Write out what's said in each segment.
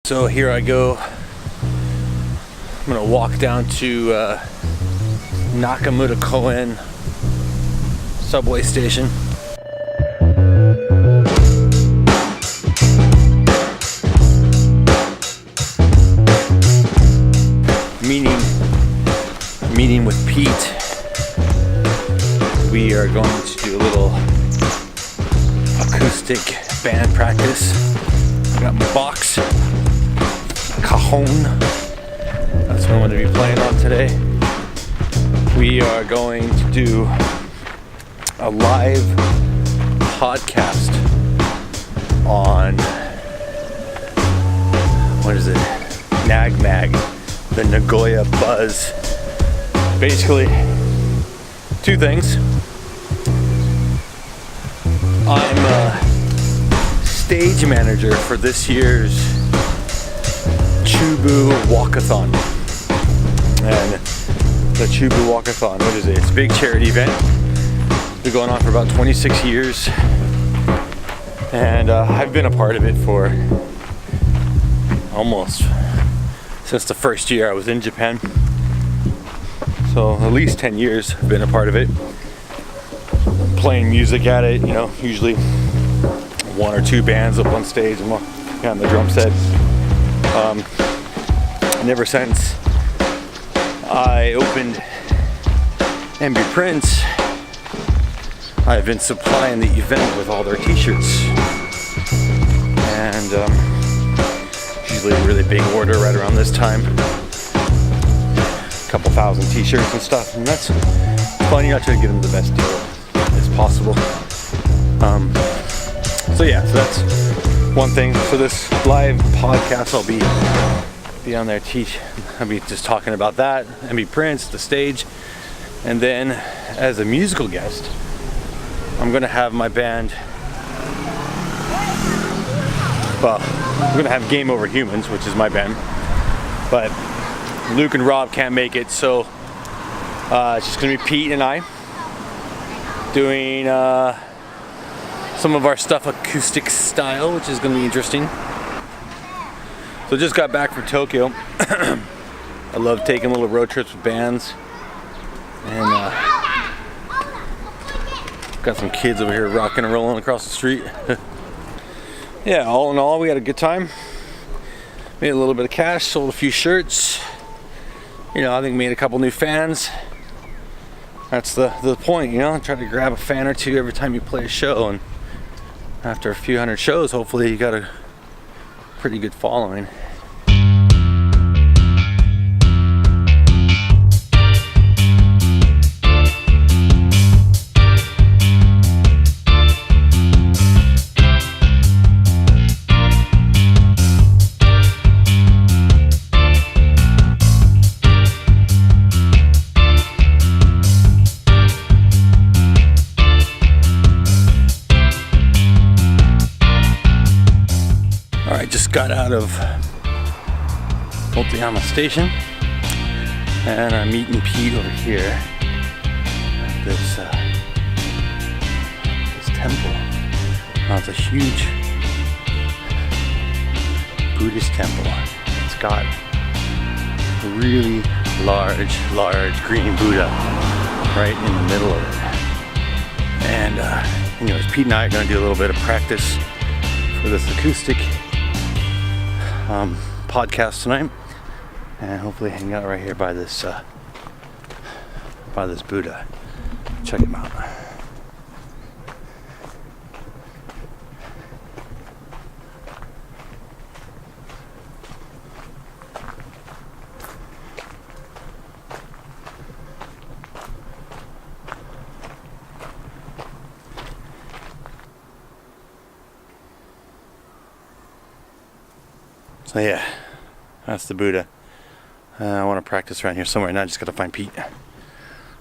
So here I go. I'm gonna walk down to Nagoya subway station. Meeting with Pete. We are going to do a little acoustic band practice. I got my box, cajon. That's what I'm going to be playing on today. We are going to do a live podcast on, what is it? Mag, the Nagoya BUZZ. Basically, two things. I'm a stage manager for this year's Chubu Walkathon. And the Chubu Walkathon, what is it? It's a big charity event. It's been going on for about 26 years. And I've been a part of it for almost since the first year I was in Japan. So at least 10 years I've been a part of it. Playing music at it, you know, usually one or two bands up on stage and on the drum set. And ever since I opened MB Prints, I've been supplying the event with all their t-shirts. And usually a really big order right around this time. A couple thousand t-shirts and stuff, and that's fun. You know, I try to give them the best deal as possible. So that's one thing. So this live podcast, I'll be on there I'll be just talking about that, MB Prints, the stage, and then as a musical guest, I'm gonna have my band. Well, I'm gonna have Game Over Humans, which is my band, but Luke and Rob can't make it, so it's just gonna be Pete and I doing some of our stuff acoustic style, which is gonna be interesting. So just got back from Tokyo. I love taking little road trips with bands, and got some kids over here rocking and rolling across the street. Yeah, all in all, we had a good time. Made a little bit of cash, sold a few shirts. You know, I think made a couple new fans. That's the point, you know, try to grab a fan or two every time you play a show, and after a few hundred shows, hopefully you got a pretty good following. Just got out of Vlog10 station, and I'm meeting Pete over here at this temple. It's a huge Buddhist temple. It's got a really large green Buddha right in the middle of it. And anyways, Pete and I are going to do a little bit of practice for this acoustic podcast tonight, and hopefully hang out right here by this Buddha. Check him out. So yeah, that's the Buddha. I want to practice around here somewhere, and I just got to find Pete.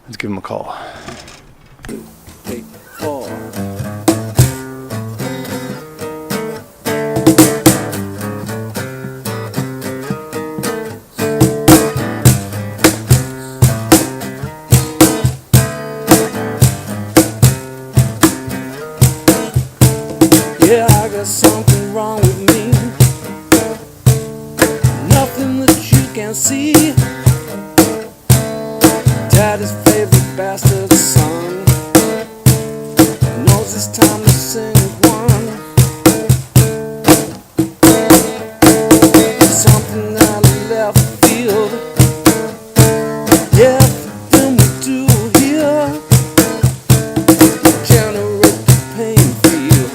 Let's give him a call. 2, 8, 4. Yeah, I got something wrong with me. can't see. Daddy's favorite bastard son knows it's time to sing one. Something out of left field. Yeah, then we do here. Generate the pain field.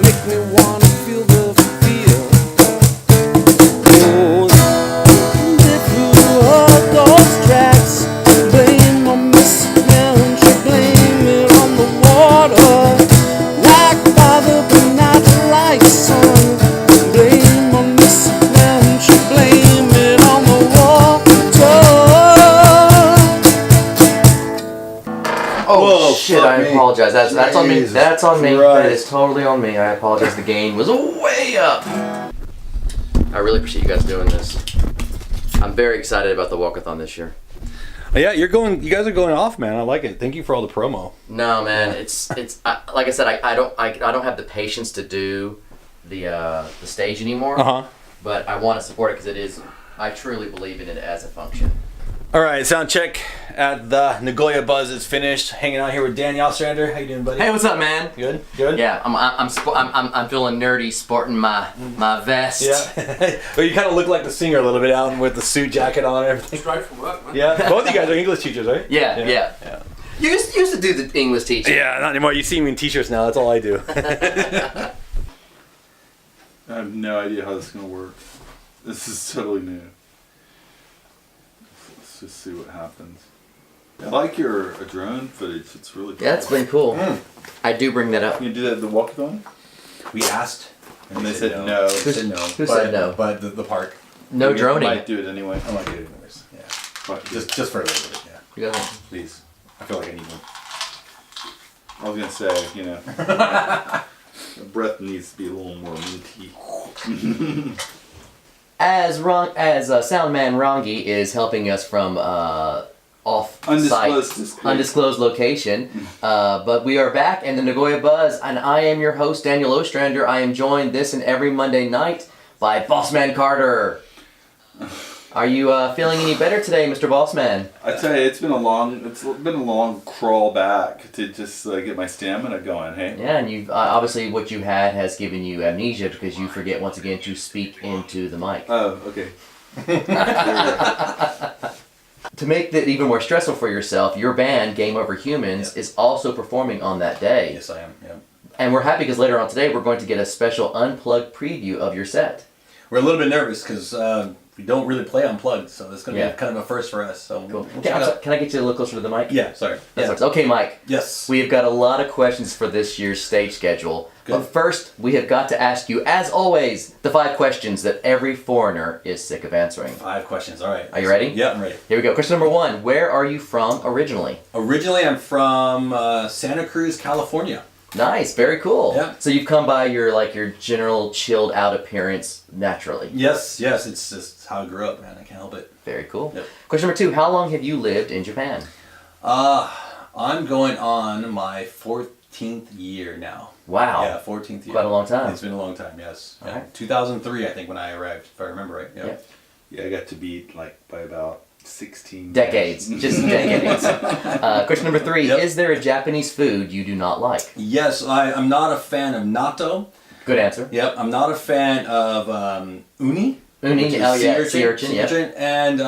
Make me wanna feel the feel. Oh, if you heard those tracks, blame on Miss Country, blame it on the water. Like father, but not like son. Blame on Miss Country, blame it on the water. Oh Whoa, shit! fuck I me. apologize. That's on me. Jesus That's on me. That Christ. is totally on me. I apologize. The gain was way up. I really appreciate you guys doing this. I'm very excited about the walkathon this year. Yeah, you guys are going off, man. I like it. Thank you for all the promo. No, man, it's like I said, I don't have the patience to do the stage anymore. But I want to support it because it is. I truly believe in it as a function. All right, sound check at the Nagoya BUZZ is finished. Hanging out here with Danny Ostrander. How you doing, buddy? Hey, what's up, man? Good. Good. Yeah, I'm feeling nerdy, sporting my vest. Yeah. Well, you kind of look like the singer a little bit out with the suit jacket on and everything. Straight from work, man. Yeah. Both of you guys are English teachers, right? Yeah. You used to do the English teaching. Yeah, not anymore. You see me in t-shirts now. That's all I do. I have no idea how this is going to work. This is totally new. Let's just see what happens. I like your drone footage. It's really cool. Yeah, it's been cool. I do bring that up. You do that at the walkathon? We asked, And they said no. They said no. Who said no? But the park. No I droning. might do it anyway. I might do it anyways. Yeah. Fuck you. Just for a little bit. Yeah. You guys- Please. I feel like I need one. I was going to say, you know, the breath needs to be a little more minty. As Soundman Rongi is helping us from Undisclosed undisclosed location, but we are back in the Nagoya BUZZ, and I am your host Daniel Ostrander. I am joined this and every Monday night by Bossman Carter. Are you feeling any better today, Mr. Bossman? I tell you, it's been a long crawl back to just get my stamina going. Hey. Yeah, and you've obviously what you had has given you amnesia because you forget once again to speak into the mic. Oh, okay. To make that even more stressful for yourself, your band, Game Over Humans, is also performing on that day. Yes, I am. Yeah. And we're happy because later on today we're going to get a special unplugged preview of your set. We're a little bit nervous because we don't really play unplugged, so it's going to Yeah. be kind of a first for us. So Cool. we'll Okay, check it out. can I get you a little closer to the mic? Yeah, sorry. That's okay, Mike. Yes. We've got a lot of questions for this year's stage schedule. Good. But first, we have got to ask you, as always, the 5 questions that every foreigner is sick of answering. 5 questions. All right. Are you ready? Yeah, I'm ready. Here we go. Question number 1. Where are you from originally? Originally, I'm from Santa Cruz, California. Nice. Very cool. Yeah. So you've come by your general chilled out appearance naturally. Yes, it's just how I grew up, man. I can't help it. Very cool. Yep. Question number 2. How long have you lived in Japan? I'm going on my 14th year now. Wow. Yeah, 14th year. Quite a long time. It's been a long time, yes. Yeah. Alright. 2003, I think, when I arrived, if I remember right. Yeah. Yep. Yeah, I got to beat by about 16 Decades. Just decades. Question number 3. Yep. Is there a Japanese food you do not like? Yes, I'm not a fan of natto. Good answer. Yep, I'm not a fan of uni. Uni, which is oh yeah, sea sea urchin, yeah. And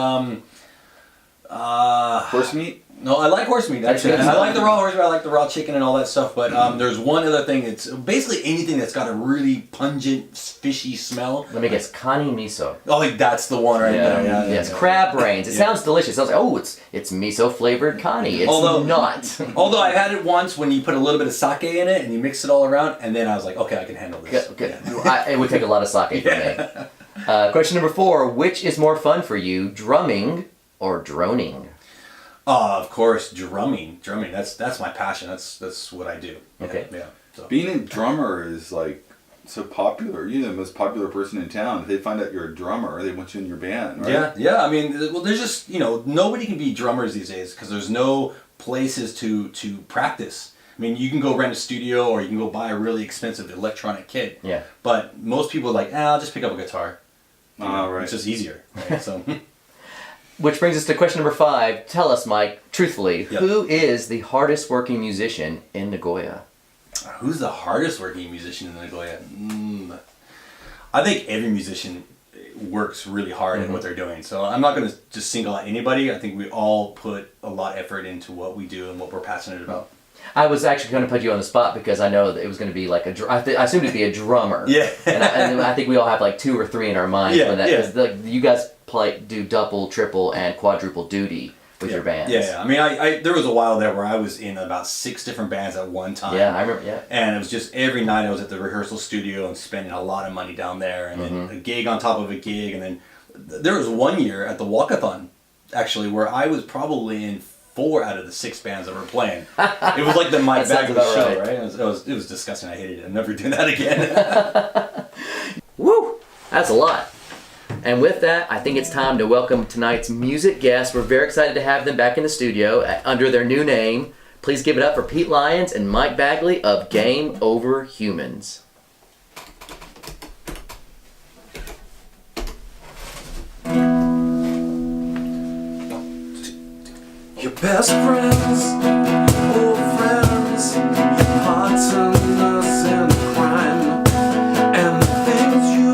Horse meat? no, I like horse meat actually. That's And good. I like the raw horse meat. I like the raw chicken and all that stuff. But there's one other thing. It's basically anything that's got a really pungent, fishy smell. Let me guess. Kani miso. Oh, like that's the one right there. Yeah, Yes, yeah. crab brains. It Yeah. sounds delicious. I was like, oh, it's miso flavored kani. It's Although- not. Although I had it once when you put a little bit of sake in it and you mix it all around, and then I was like, okay, I can handle this. Good. Yeah. It would take a lot of sake for me. Question number 4. Which is more fun for you, drumming or droning? Of course, drumming. That's my passion. That's what I do. Yeah, Okay. Yeah. So. Being a drummer is so popular. You're the most popular person in town. If they find out you're a drummer, they want you in your band, right? Yeah. I mean, well, there's just nobody can be drummers these days because there's no places to practice. I mean, you can go rent a studio or you can go buy a really expensive electronic kit. Yeah. But most people are like, I'll just pick up a guitar. Right. It's just easier. Right? So. Which brings us to question number 5. Tell us, Mike, truthfully, Yep. who is the hardest working musician in Nagoya? Who's the hardest working musician in Nagoya? I think every musician works really hard at what they're doing. So I'm not going to just single out anybody. I think we all put a lot of effort into what we do and what we're passionate about. I was actually going to put you on the spot because I know that it was going to be like I assumed it'd be a drummer. Yeah. and I think we all have like 2 or 3 in our minds. Yeah, when that, yeah. 'cause, like, you guys do double, triple, and quadruple duty with your bands. Yeah. I mean, I there was a while there where I was in about 6 different bands at one time. Yeah, I remember. Yeah. And it was just every night I was at the rehearsal studio and spending a lot of money down there, and then a gig on top of a gig, and then there was one year at the Walkathon, actually, where I was probably in 4 out of the 6 bands that were playing. It was like the Mike That sounds Bagley about show, right. right? It was disgusting. I hated it. I'm never doing that again. Woo! That's a lot. And with that, I think it's time to welcome tonight's music guests. We're very excited to have them back in the studio under their new name. Please give it up for Pete Lyons and Mike Bagley of Game Over Humans. Your best friends, old friends, partners in crime, and the things you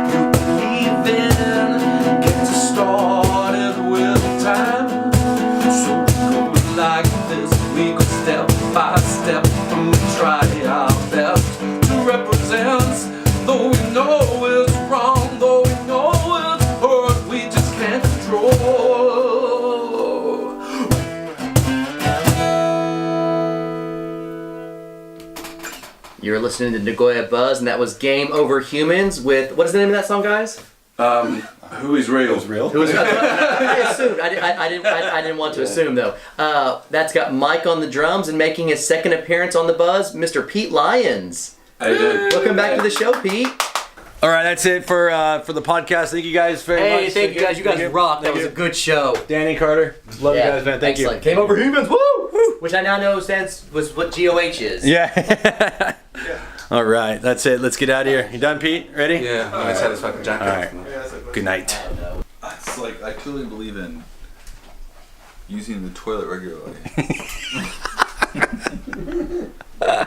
believe in get started with time. So we go like this, we go step by step, and we try our best to represent. Though we know it's wrong, though we know it's hurt, we just can't control. You're listening to Nagoya Buzz, and that was Game Over Humans with, what is the name of that song, guys? Who is real? I assumed. I didn't want to assume, though. That's got Mike on the drums and making his second appearance on the Buzz, Mr. Pete Lyons. How you doing? Welcome back to the show, Pete. All right, that's it for the podcast. Thank you guys very much. Hey, thank you guys. You guys rocked. That was a good show. Danny, Carter, love you guys, man. Thank excellent. you. Game Over Humans, woo! Which I now know was what GOH is. Yeah. All right, that's it. Let's get out of here. You done, Pete? Ready? Yeah, I just had this fucking jacket. All right. Good night. It's like I truly believe in using the toilet regularly.